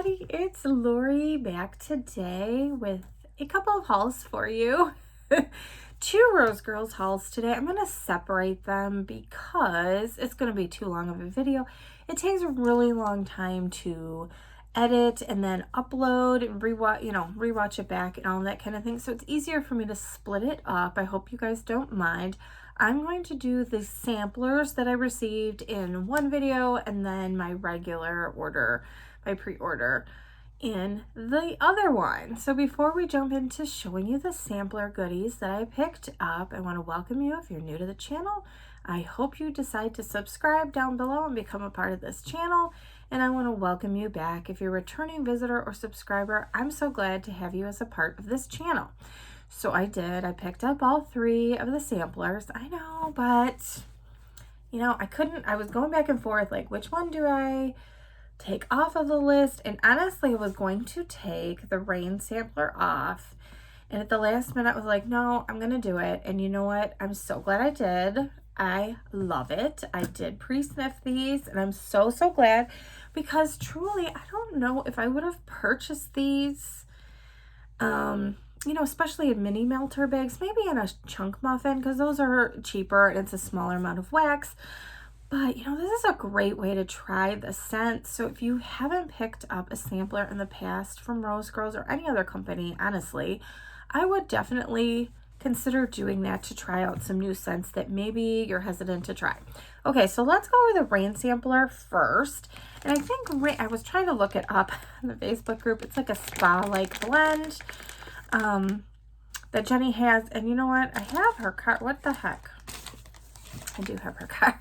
everybody, it's Lori back today with a couple of hauls for you. 2 Rose Girls hauls today. I'm going to separate them because it's going to be too long of a video. It takes a really long time to edit and then upload and rewatch it back and all that kind of thing. So it's easier for me to split it up. I hope you guys don't mind. I'm going to do the samplers that I received in one video and then my regular order, my pre-order in the other one. So before we jump into showing you the sampler goodies that I picked up, I want to welcome you if you're new to the channel. I hope you decide to subscribe down below and become a part of this channel. And I want to welcome you back if you're a returning visitor or subscriber. I'm so glad to have you as a part of this channel. So I picked up all 3 of the samplers. I know, but I was going back and forth, like, which one do I take off of the list? And honestly, I was going to take the Rain sampler off. And at the last minute, I was like, no, I'm going to do it. And you know what? I'm so glad I did. I love it. I did pre-sniff these and I'm so glad, because truly, I don't know if I would have purchased these, especially in mini melter bags, maybe in a chunk muffin, because those are cheaper and it's a smaller amount of wax. But, this is a great way to try the scent. So if you haven't picked up a sampler in the past from Rose Girls or any other company, honestly, I would definitely consider doing that to try out some new scents that maybe you're hesitant to try. Okay, so let's go over the Rain sampler first. And I think I was trying to look it up in the Facebook group. It's like a spa-like blend that Jenny has. And you know what? I have her card. What the heck? I do have her card.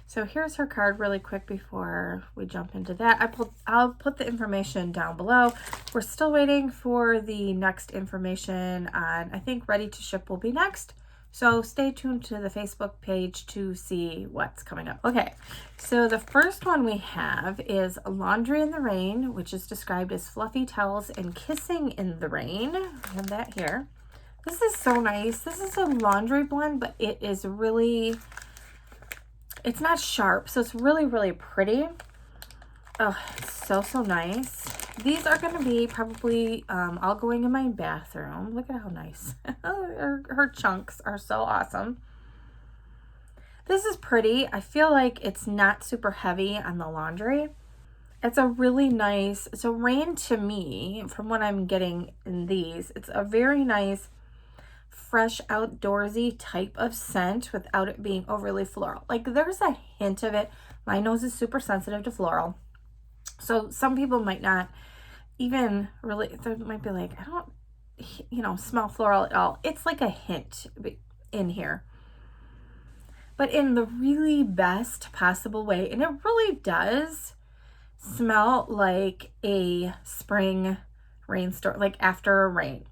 So here's her card really quick before we jump into that. I'll put the information down below. We're still waiting for the next information on, I think Ready to Ship will be next. So stay tuned to the Facebook page to see what's coming up. Okay, so the first one we have is Laundry in the Rain, which is described as fluffy towels and kissing in the rain. I have that here. This is so nice. This is a laundry blend, but it is really... it's not sharp, so it's really pretty. Oh, it's so nice. These are going to be probably all going in my bathroom. Look at how nice. Her chunks are so awesome. This is pretty. I feel like it's not super heavy on the laundry. It's a really nice, so Rain to me, from what I'm getting in these, it's a very nice, fresh, outdoorsy type of scent without it being overly floral. Like, there's a hint of it. My nose is super sensitive to floral, so some people might not even really, they might be like, I don't smell floral at all. It's like a hint in here, but in the really best possible way. And it really does smell like a spring rainstorm, like after a rain.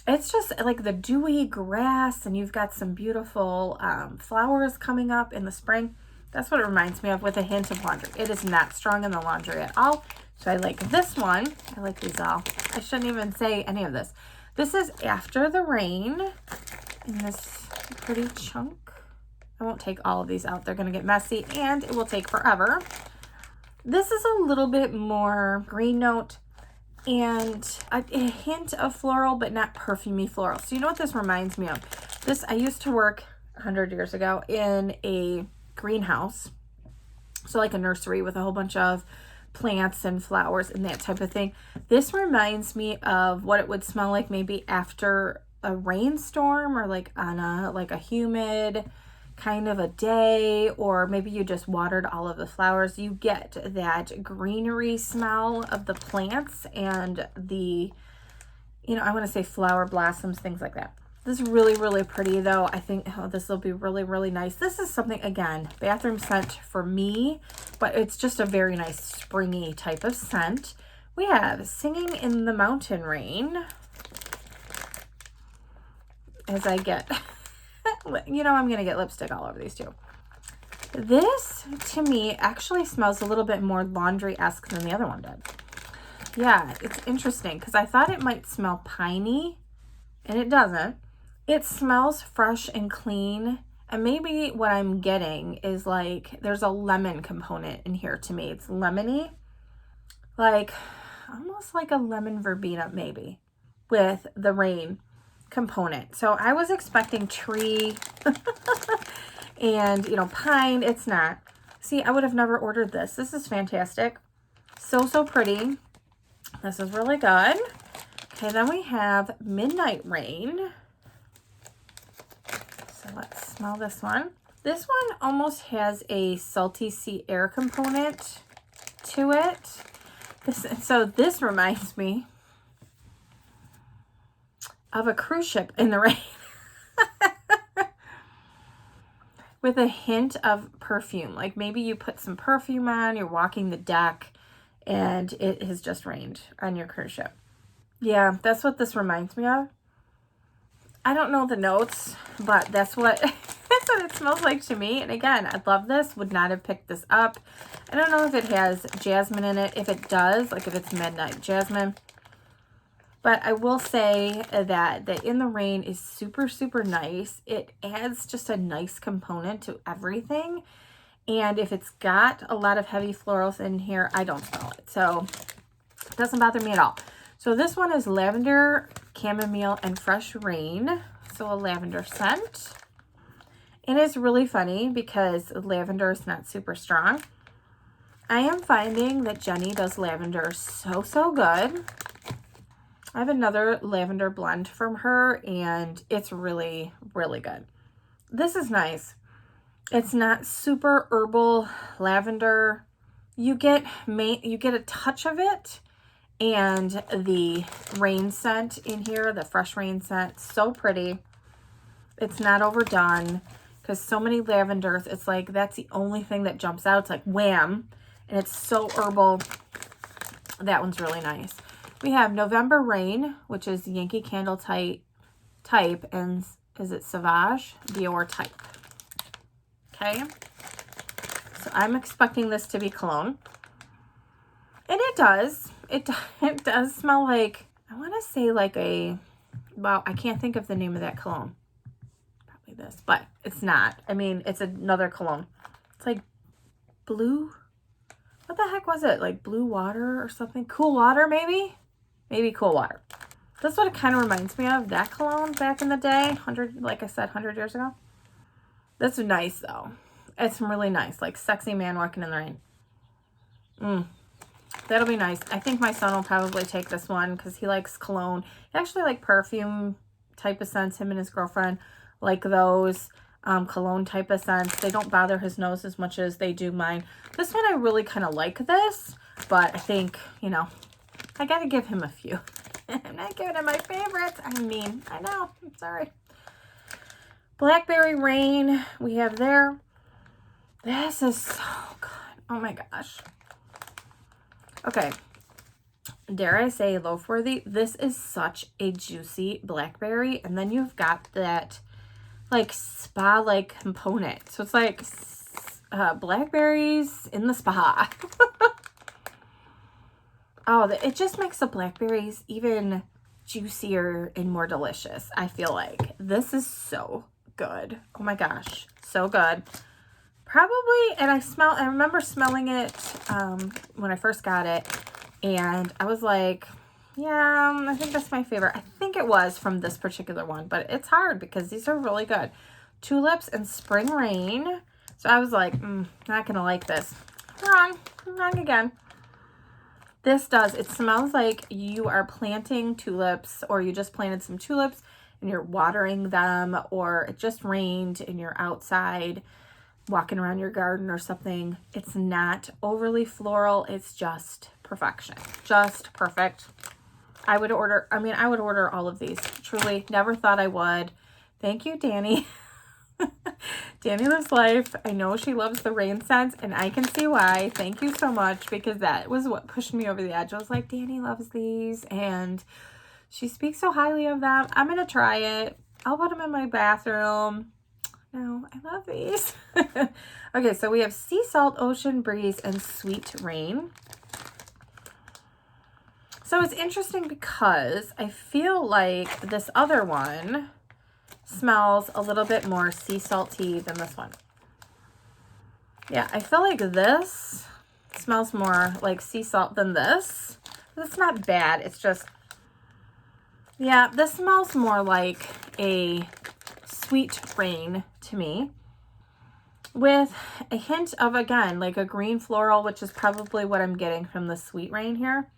It's just like the dewy grass, and you've got some beautiful flowers coming up in the spring. That's what it reminds me of, with a hint of laundry. It is not strong in the laundry at all. So I like this one. I like these all. I shouldn't even say any of this. This is After the Rain in this pretty chunk. I won't take all of these out. They're going to get messy and it will take forever. This is a little bit more green note and a hint of floral, but not perfumey floral. So you know what this reminds me of? This, I used to work 100 years ago in a greenhouse. So like a nursery with a whole bunch of plants and flowers and that type of thing. This reminds me of what it would smell like maybe after a rainstorm, or like on a humid kind of a day, or maybe you just watered all of the flowers. You get that greenery smell of the plants and the, I want to say flower blossoms, things like that. This is really pretty though. I think this will be really nice. This is something, again, bathroom scent for me, but it's just a very nice springy type of scent. We have Singing in the Mountain Rain. As I get, I'm going to get lipstick all over these too. This, to me, actually smells a little bit more laundry-esque than the other one did. Yeah, it's interesting because I thought it might smell piney, and it doesn't. It smells fresh and clean, and maybe what I'm getting is like there's a lemon component in here to me. It's lemony, like almost like a lemon verbena maybe with the rain component. So I was expecting tree and, you know, pine. It's not. See, I would have never ordered this. This is fantastic. So, so pretty. This is really good. Okay, then we have Midnight Rain. So let's smell this one. This one almost has a salty sea air component to it. So this reminds me of a cruise ship in the rain. With a hint of perfume. Like maybe you put some perfume on, you're walking the deck, and it has just rained on your cruise ship. Yeah, that's what this reminds me of. I don't know the notes, but that's what it smells like to me. And again, I love this. Would not have picked this up. I don't know if it has jasmine in it. If it does, like if it's midnight jasmine. But I will say that the In the Rain is super, super nice. It adds just a nice component to everything. And if it's got a lot of heavy florals in here, I don't smell it. So it doesn't bother me at all. So this one is Lavender, Chamomile, and Fresh Rain. So a lavender scent. And it's really funny because lavender is not super strong. I am finding that Jenny does lavender so, so good. I have another lavender blend from her, and it's really, really good. This is nice. It's not super herbal lavender. You get a touch of it, and the rain scent in here, the fresh rain scent, so pretty. It's not overdone, because so many lavenders, it's like that's the only thing that jumps out. It's like wham, and it's so herbal. That one's really nice. We have November Rain, which is Yankee Candle type, and is it Sauvage Dior type? Okay, so I'm expecting this to be cologne, and it does. It does smell like, I want to say like a, well, I can't think of the name of that cologne. Probably this, but it's not. I mean, it's another cologne. It's like blue. What the heck was it? Like blue water or something? Cool water, maybe? Maybe cool water. That's what it kind of reminds me of. That cologne back in the day. Like I said, 100 years ago. That's nice, though. It's really nice. Like sexy man walking in the rain. That'll be nice. I think my son will probably take this one because he likes cologne. He actually like perfume type of scents. Him and his girlfriend like those cologne type of scents. They don't bother his nose as much as they do mine. This one, I really kind of like this. But I think, you know, I got to give him a few. I'm not giving him my favorites. I mean, I know. I'm sorry. Blackberry Rain we have there. This is so good. Oh my gosh. Okay. Dare I say loaf worthy? This is such a juicy blackberry. And then you've got that like spa-like component. So it's like blackberries in the spa. Oh, it just makes the blackberries even juicier and more delicious, I feel like. This is so good. Oh my gosh, so good. Probably, and I remember smelling it when I first got it, and I was like, yeah, I think that's my favorite. I think it was from this particular one, but it's hard because these are really good. Tulips and Spring Rain. So I was like, not gonna like this. Wrong again. This does. It smells like you are planting tulips, or you just planted some tulips and you're watering them, or it just rained and you're outside walking around your garden or something. It's not overly floral. It's just perfection. Just perfect. I would order all of these. Truly, never thought I would. Thank you, Danny. Danny Lives Life. I know she loves the rain scents, and I can see why. Thank you so much, because that was what pushed me over the edge. I was like, Danny loves these, and she speaks so highly of them. I'm going to try it. I'll put them in my bathroom. No, I love these. Okay, so we have Sea Salt, Ocean Breeze, and Sweet Rain. So it's interesting because I feel like this other one smells a little bit more sea salty than this one. Yeah, I feel like this smells more like sea salt than this. It's not bad. It's just, yeah, this smells more like a sweet rain to me, with a hint of, again, like a green floral, which is probably what I'm getting from the sweet rain here.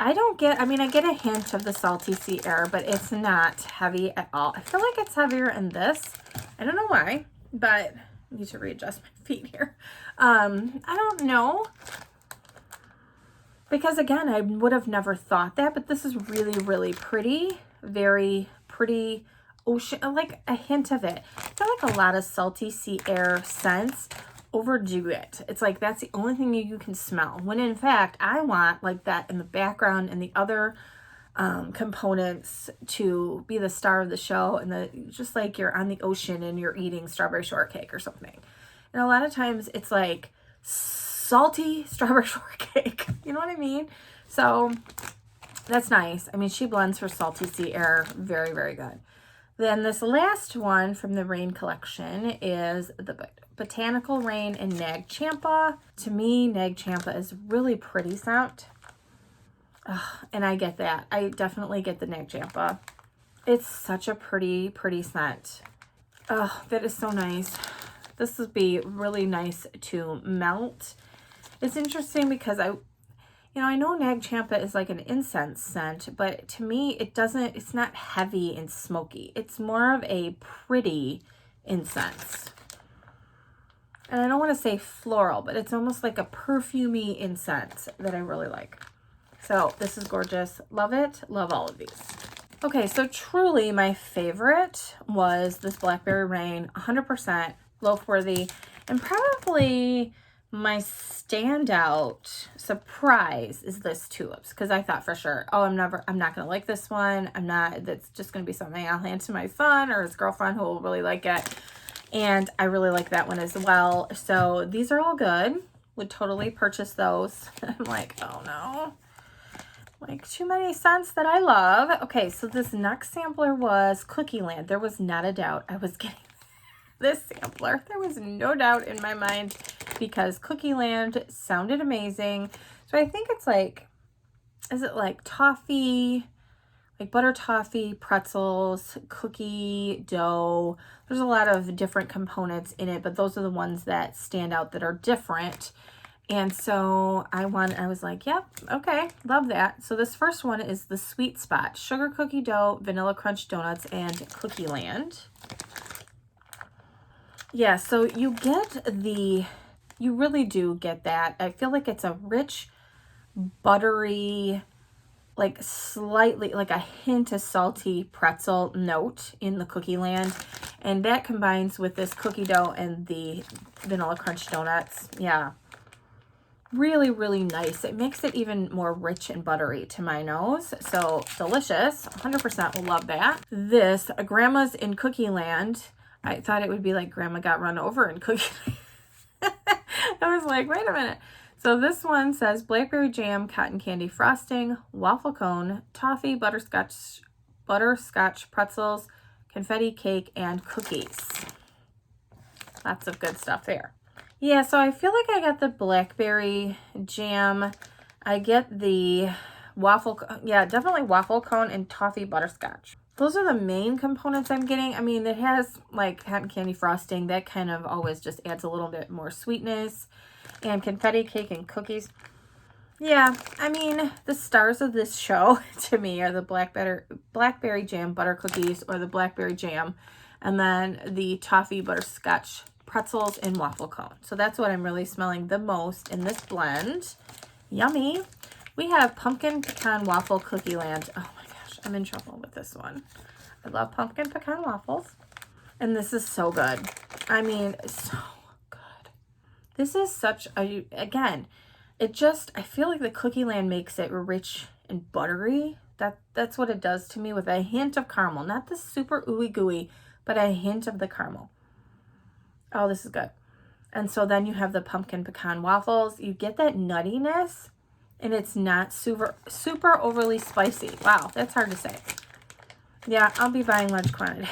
I get a hint of the salty sea air, but it's not heavy at all. I feel like it's heavier in this. I don't know why, but I need to readjust my feet here. I don't know. Because again, I would have never thought that, but this is really, really pretty. Very pretty ocean, like a hint of it. I feel like a lot of salty sea air scents overdo it. It's like that's the only thing you can smell, when in fact I want like that in the background and the other components to be the star of the show, and just like you're on the ocean and you're eating strawberry shortcake or something. And a lot of times it's like salty strawberry shortcake, you know what I mean? So that's nice. I mean, she blends her salty sea air very, very good. Then this last one from the Rain collection is the Botanical Rain and Nag Champa. To me, Nag Champa is really pretty scent. And I get that. I definitely get the Nag Champa. It's such a pretty, pretty scent. Oh, that is so nice. This would be really nice to melt. It's interesting because I know Nag Champa is like an incense scent, but to me, it's not heavy and smoky. It's more of a pretty incense. And I don't want to say floral, but it's almost like a perfumey incense that I really like. So this is gorgeous. Love it. Love all of these. Okay, so truly my favorite was this Blackberry Rain, 100% loaf worthy, and probably my standout surprise is this Tulips, because I thought for sure, oh, I'm not going to like this one. That's just going to be something I'll hand to my son or his girlfriend who will really like it. And I really like that one as well. So these are all good. Would totally purchase those. I'm like, oh no. Like too many scents that I love. Okay, so this next sampler was Cookie Land. There was not a doubt I was getting this sampler. There was no doubt in my mind because Cookie Land sounded amazing. So I think it's like, is it like toffee, like butter toffee, pretzels, cookie dough. There's a lot of different components in it, but those are the ones that stand out that are different. And so I was like, yep, okay, love that. So this first one is the Sweet Spot, sugar cookie dough, vanilla crunch donuts, and Cookie Land. Yeah, so you really do get that. I feel like it's a rich, buttery, like slightly, like a hint of salty pretzel note in the Cookie Land. And that combines with this cookie dough and the vanilla crunch donuts. Yeah. Really, really nice. It makes it even more rich and buttery to my nose. So delicious. 100% will love that. This, Grandma's in Cookie Land. I thought it would be like Grandma got run over in Cookie Land. I was like, wait a minute. So this one says blackberry jam, cotton candy frosting, waffle cone, toffee, butterscotch pretzels, confetti cake, and cookies. Lots of good stuff there. Yeah, so I feel like I got the blackberry jam. I get the waffle, yeah, definitely waffle cone and toffee butterscotch. Those are the main components I'm getting. I mean, it has like cotton candy frosting. That kind of always just adds a little bit more sweetness. And confetti cake and cookies. Yeah, I mean, the stars of this show to me are the blackberry jam butter cookies or the blackberry jam. And then the toffee butterscotch pretzels and waffle cone. So that's what I'm really smelling the most in this blend. Yummy. We have pumpkin pecan waffle Cookie Land. Oh my gosh, I'm in trouble with this one. I love pumpkin pecan waffles. And this is so good. I mean, so good. This is such a, again, I feel like the Cookie Land makes it rich and buttery. That's what it does to me, with a hint of caramel. Not the super ooey gooey, but a hint of the caramel. Oh, this is good. And so then you have the pumpkin pecan waffles. You get that nuttiness, and it's not super overly spicy. Wow, that's hard to say. Yeah, I'll be buying large quantity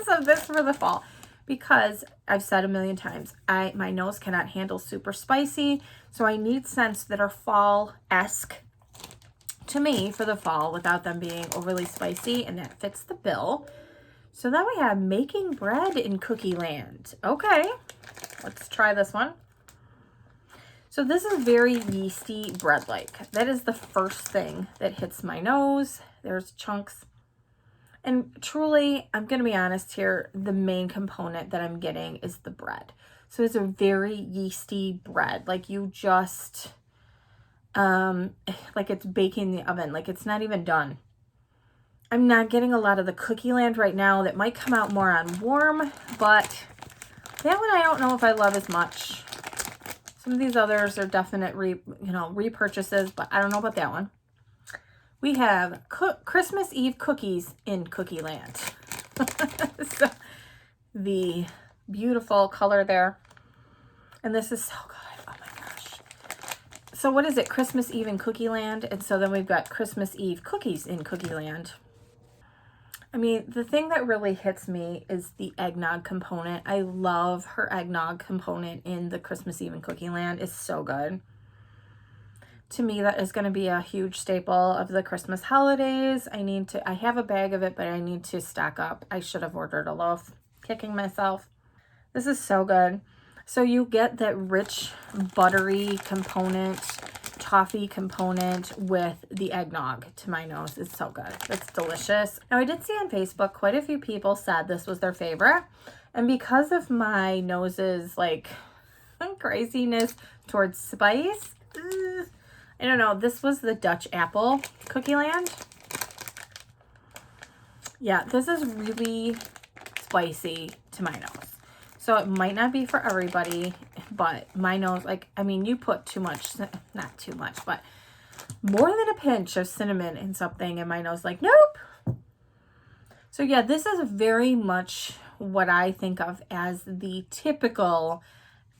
of this for the fall, because I've said a million times, my nose cannot handle super spicy. So I need scents that are fall-esque to me for the fall without them being overly spicy, and that fits the bill. So then we have Making Bread in Cookie Land. Okay, let's try this one. So this is very yeasty bread-like. That is the first thing that hits my nose. There's chunks. And truly, I'm going to be honest here, the main component that I'm getting is the bread. So it's a very yeasty bread. Like you just, like it's baking in the oven. Like it's not even done. I'm not getting a lot of the Cookie Land right now. That might come out more on warm, but that one I don't know if I love as much. Some of these others are definite repurchases, but I don't know about that one. We have Christmas Eve cookies in Cookie Land. So, the beautiful color there. And this is so good. Oh my gosh. So what is it? Christmas Eve in Cookie Land. And so then we've got Christmas Eve cookies in Cookie Land. I mean, the thing that really hits me is the eggnog component. I love her eggnog component in the Christmas Eve in Cookie Land. It's so good. To me, that is going to be a huge staple of the Christmas holidays. I have a bag of it, but I need to stock up. I should have ordered a loaf. Kicking myself. This is so good. So you get that rich, buttery component, toffee component with the eggnog. To my nose, it's so good. It's delicious. Now, I did see on Facebook quite a few people said this was their favorite. And because of my nose's like craziness towards spice, I don't know. This was the Dutch apple Cookie Land. Yeah, this is really spicy to my nose. So it might not be for everybody, but my nose, like, I mean, you put too much, not too much, but more than a pinch of cinnamon in something, and my nose like, nope. So yeah, this is very much what I think of as the typical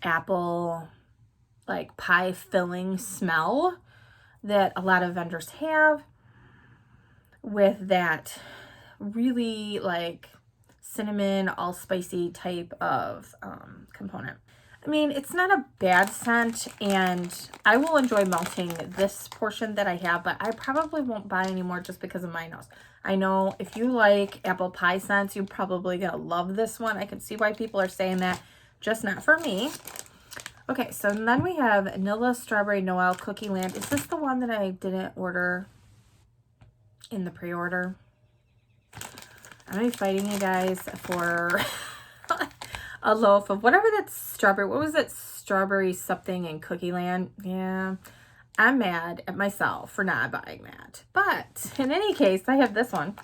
apple, like pie filling smell that a lot of vendors have, with that really like cinnamon, all spicy type of component. I mean, it's not a bad scent, and I will enjoy melting this portion that I have, but I probably won't buy anymore just because of my nose. I know if you like apple pie scents, you're probably gonna love this one. I can see why people are saying that, just not for me. Okay, so then we have Vanilla Strawberry Noel Cookie Land. Is this the one that I didn't order in the pre-order? I'm going to be fighting you guys for a loaf of whatever that's strawberry. What was it? Strawberry something in Cookie Land. Yeah, I'm mad at myself for not buying that. But in any case, I have this one.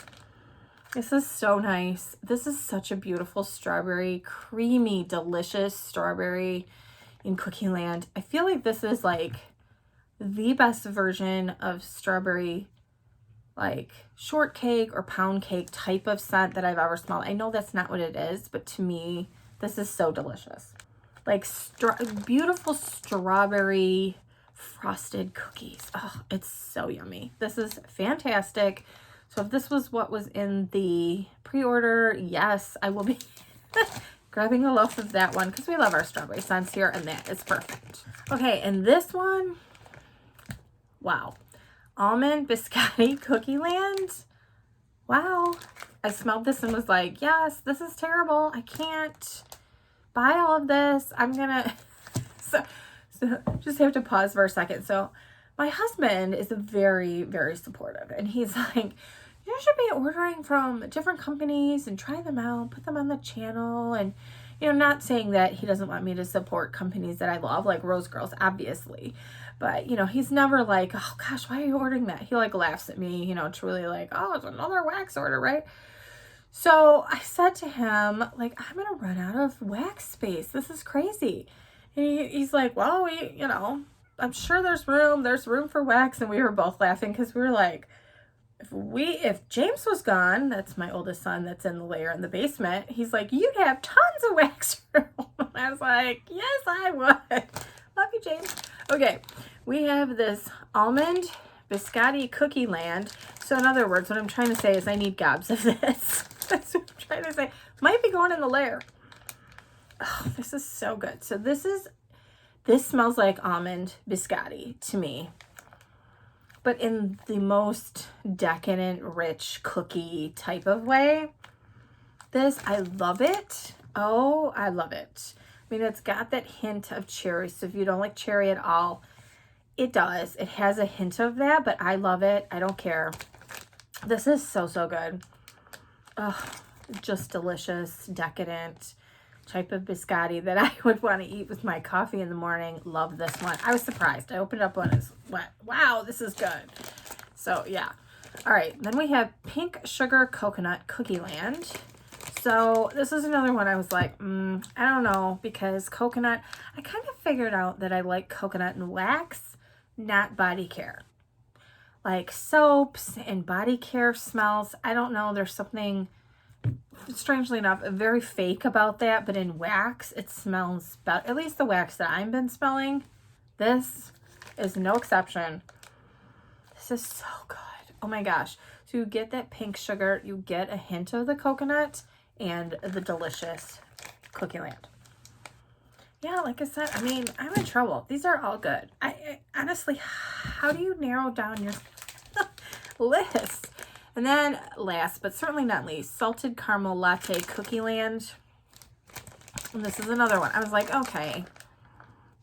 This is so nice. This is such a beautiful strawberry, creamy, delicious strawberry in Cookie Land. I feel like this is like the best version of strawberry, like shortcake or pound cake type of scent that I've ever smelled. I know that's not what it is, but to me, this is so delicious. Like beautiful strawberry frosted cookies. Oh, it's so yummy. This is fantastic. So if this was what was in the pre-order, yes, I will be grabbing a loaf of that one because we love our strawberry scents here, and that is perfect. Okay, and this one, wow. Almond Biscotti Cookie Land. Wow. I smelled this and was like, yes, this is terrible. I can't buy all of this. I'm gonna so just have to pause for a second. So my husband is very, very supportive, and he's like, you should be ordering from different companies and try them out, put them on the channel. And you know, not saying that he doesn't want me to support companies that I love, like Rose Girls, obviously. But, you know, he's never like, oh gosh, why are you ordering that? He like laughs at me, you know, truly like, oh, it's another wax order, right? So I said to him, like, I'm going to run out of wax space. This is crazy. And he's like, well, you know, I'm sure there's room for wax. And we were both laughing because we were like, if James was gone, that's my oldest son that's in the layer in the basement, he's like, you'd have tons of wax room. I was like, yes, I would. Love you, James. Okay, we have this Almond Biscotti Cookie Land. So in other words, what I'm trying to say is I need gobs of this. That's what I'm trying to say. Might be going in the layer. Oh, this is so good. So this is This smells like almond biscotti to me, but in the most decadent, rich cookie type of way. This, I love it. Oh, I love it. I mean, it's got that hint of cherry. So if you don't like cherry at all, it does. It has a hint of that, but I love it. I don't care. This is so, so good. Oh, just delicious, decadent type of biscotti that I would want to eat with my coffee in the morning. Love this one. I was surprised. I opened it up and went, wow, this is good. So yeah. All right. Then we have Pink Sugar Coconut Cookie Land. So this is another one I was like, I don't know, because coconut, I kind of figured out that I like coconut and wax, not body care. Like soaps and body care smells, I don't know, there's something, strangely enough, very fake about that, but in wax, it smells better. At least the wax that I've been smelling, this is no exception. This is so good. Oh my gosh. So you get that pink sugar, you get a hint of the coconut, and the delicious Cookie Land. Yeah, like I said, I mean, I'm in trouble. These are all good. I honestly, how do you narrow down your list? And then last, but certainly not least, Salted Caramel Latte Cookie Land. And this is another one. I was like, okay.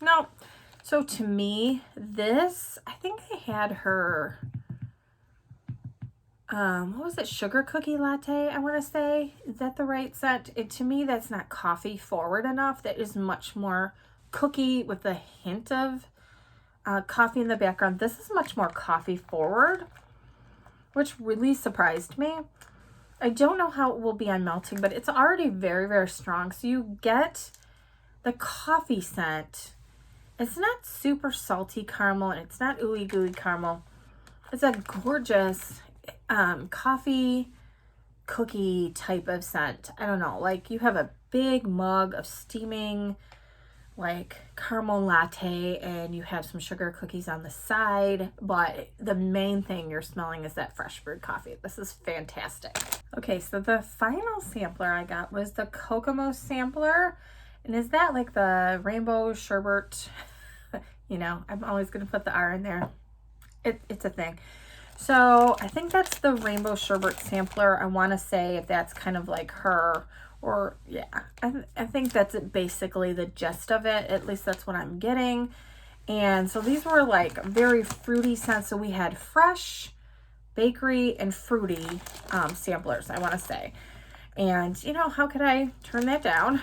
No. So to me, this, I think I had her, what was it? Sugar Cookie Latte, I want to say. Is that the right scent? To me, that's not coffee forward enough. That is much more cookie with a hint of coffee in the background. This is much more coffee forward, which really surprised me. I don't know how it will be on melting, but it's already very, very strong. So you get the coffee scent. It's not super salty caramel, and it's not ooey gooey caramel. It's a gorgeous coffee cookie type of scent. I don't know, like you have a big mug of steaming like caramel latte and you have some sugar cookies on the side, but the main thing you're smelling is that fresh brewed coffee. This is fantastic. Okay, so the final sampler I got was the Kokomo sampler. And is that like the rainbow sherbet? You know, I'm always going to put the R in there. It's a thing. So I think that's the rainbow sherbet sampler. I want to say if that's kind of like her, or yeah, I think that's basically the gist of it. At least that's what I'm getting. And so these were like very fruity scents. So we had fresh, bakery, and fruity samplers, I want to say. And you know, how could I turn that down?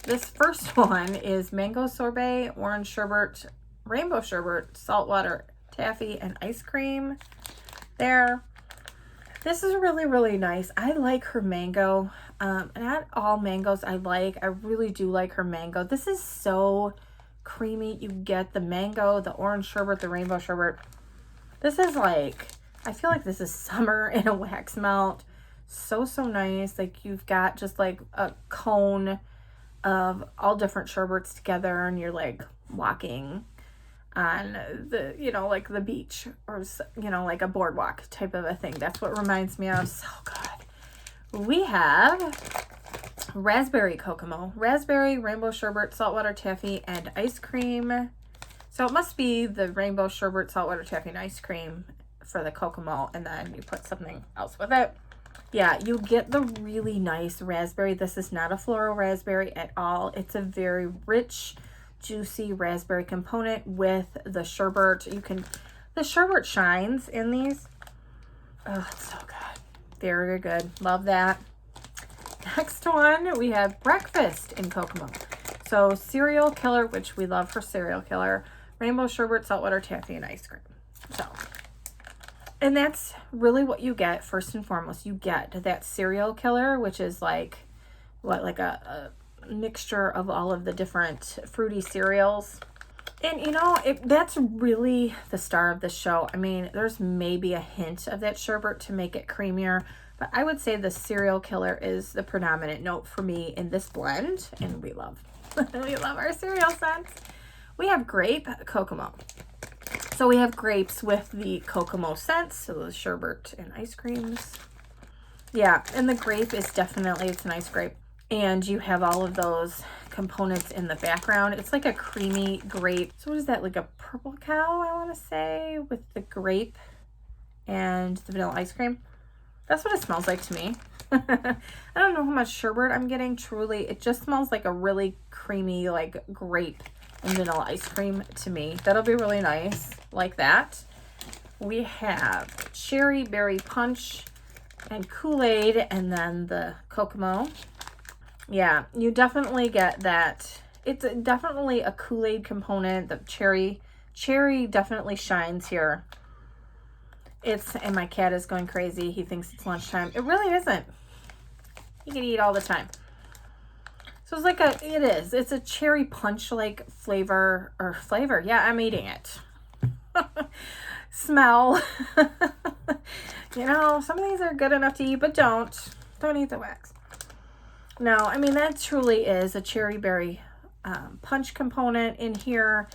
This first one is mango sorbet, orange sherbet, rainbow sherbet, saltwater taffy, and ice cream. There. This is really, really nice. I like her mango. Not all mangoes I like. I really do like her mango. This is so creamy. You get the mango, the orange sherbet, the rainbow sherbet. This is like, I feel like this is summer in a wax melt. So, so nice. Like you've got just like a cone of all different sherbets together and you're like walking on the, you know, like the beach or, you know, like a boardwalk type of a thing. That's what reminds me of. So good. We have Raspberry Kokomo, raspberry, rainbow sherbet, saltwater taffy, and ice cream. So it must be the rainbow sherbet, saltwater taffy, and ice cream for the Kokomo, and then you put something else with it. Yeah, you get the really nice raspberry. This is not a floral raspberry at all. It's a very rich, juicy raspberry component with the sherbet. The sherbet shines in these. Oh, it's so good. Very, very good. Love that. Next one, we have breakfast in Kokomo. So cereal killer, which we love for cereal killer, rainbow sherbet, saltwater taffy, and ice cream. So, and that's really what you get first and foremost. You get that cereal killer, which is like, what, like a mixture of all of the different fruity cereals. And you know, that's really the star of the show. I mean, there's maybe a hint of that sherbet to make it creamier, but I would say the cereal killer is the predominant note for me in this blend, and we love we love our cereal scents. We have Grape Kokomo. So we have grapes with the Kokomo scents, so the sherbet and ice creams. Yeah, and the grape is definitely, it's a nice grape. And you have all of those components in the background. It's like a creamy grape. So what is that, like a purple cow, I want to say, with the grape and the vanilla ice cream. That's what it smells like to me. I don't know how much sherbet I'm getting. Truly, it just smells like a really creamy, like grape and vanilla ice cream to me. That'll be really nice, like that. We have cherry berry punch and Kool-Aid, and then the Kokomo. Yeah, you definitely get that. It's definitely a Kool-Aid component. The cherry definitely shines here. And my cat is going crazy. He thinks it's lunchtime. It really isn't. You can eat all the time. So it's like it's a cherry punch like flavor. Yeah, I'm eating it. Smell. You know, some of these are good enough to eat, but don't eat the wax. No, I mean, that truly is a cherry berry punch component in here.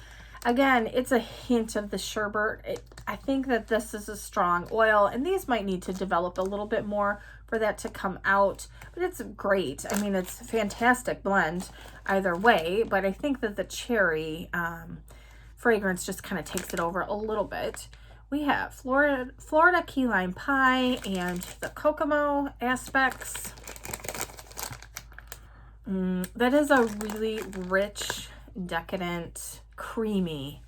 Again, it's a hint of the sherbet. I think that this is a strong oil, and these might need to develop a little bit more for that to come out, but it's great. I mean, it's a fantastic blend either way, but I think that the cherry fragrance just kind of takes it over a little bit. We have Florida key lime pie and the Kokomo aspects. That is a really rich, decadent, creamy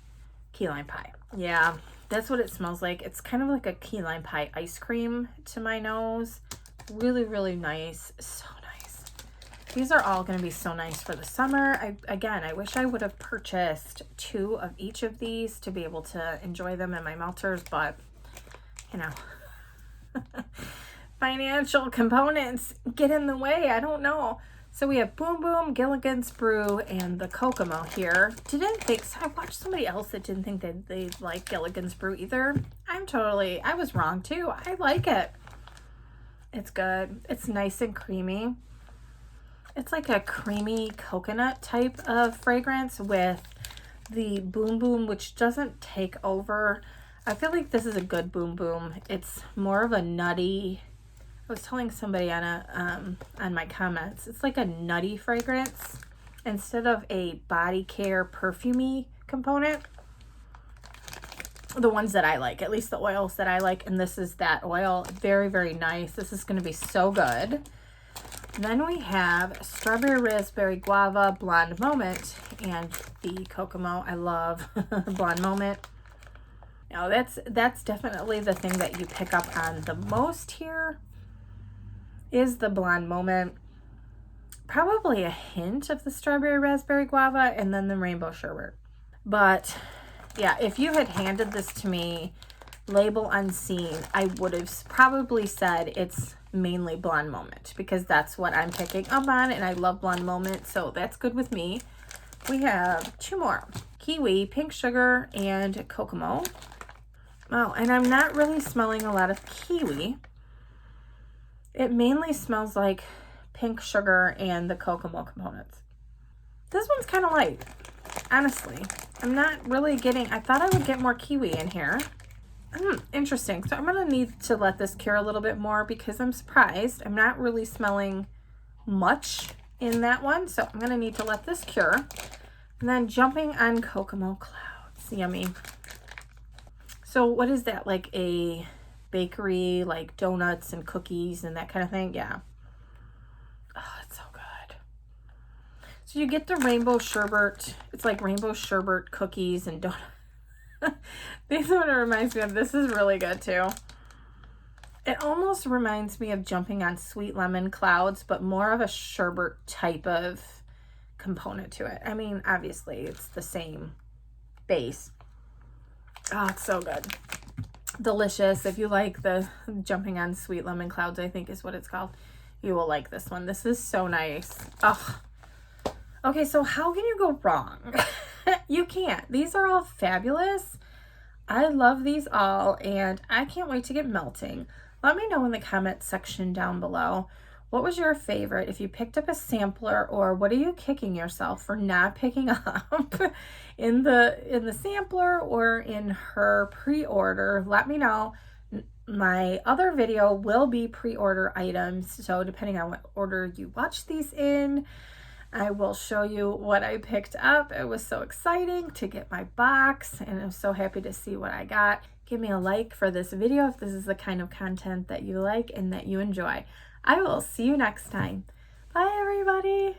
key lime pie. Yeah, that's what it smells like. It's kind of like a key lime pie ice cream to my nose. Really, really nice. So nice. These are all going to be so nice for the summer. I wish I would have purchased 2 of each of these to be able to enjoy them in my melters, but you know, financial components get in the way. I don't know. So we have Boom Boom, Gilligan's Brew, and the Kokomo here. I watched somebody else that didn't think that they like Gilligan's Brew either. I was wrong too. I like it. It's good. It's nice and creamy. It's like a creamy coconut type of fragrance with the Boom Boom, which doesn't take over. I feel like this is a good Boom Boom. It's more of a nutty, I was telling somebody on my comments, it's like a nutty fragrance instead of a body care perfumey component. The ones that I like, at least the oils that I like, and this is that oil. Very, very nice. This is going to be so good. Then we have Strawberry Raspberry Guava Blonde Moment and the Kokomo. I love Blonde Moment. Now that's definitely the thing that you pick up on the most here is the Blonde Moment. Probably a hint of the Strawberry Raspberry Guava and then the Rainbow Sherbet. But yeah, if you had handed this to me label unseen, I would have probably said it's mainly Blonde Moment because that's what I'm picking up on, and I love Blonde Moment, so that's good with me. We have 2 more. Kiwi, Pink Sugar, and Kokomo. Oh, and I'm not really smelling a lot of kiwi. It mainly smells like pink sugar and the Kokomo components. This one's kind of light, honestly. I'm not really getting, I thought I would get more kiwi in here. Interesting. So I'm going to need to let this cure a little bit more because I'm surprised. I'm not really smelling much in that one. So I'm going to need to let this cure. And then jumping on Kokomo Clouds. Yummy. So what is that? Like a bakery, like donuts and cookies and that kind of thing? Yeah. Oh, it's so good. So you get the rainbow sherbet. It's like rainbow sherbet cookies and donuts. This one reminds me of, this is really good too. It almost reminds me of jumping on sweet lemon clouds, but more of a sherbet type of component to it. I mean, obviously it's the same base. Oh, it's so good. Delicious. If you like the jumping on sweet lemon clouds, I think is what it's called, you will like this one. This is so nice. Oh, okay. So how can you go wrong? You can't. These are all fabulous. I love these all, and I can't wait to get melting. Let me know in the comment section down below, what was your favorite? If you picked up a sampler, or what are you kicking yourself for not picking up in the sampler or in her pre-order? Let me know. My other video will be pre-order items, so depending on what order you watch these in, I will show you what I picked up. It was so exciting to get my box, and I'm so happy to see what I got. Give me a like for this video if this is the kind of content that you like and that you enjoy. I will see you next time. Bye, everybody.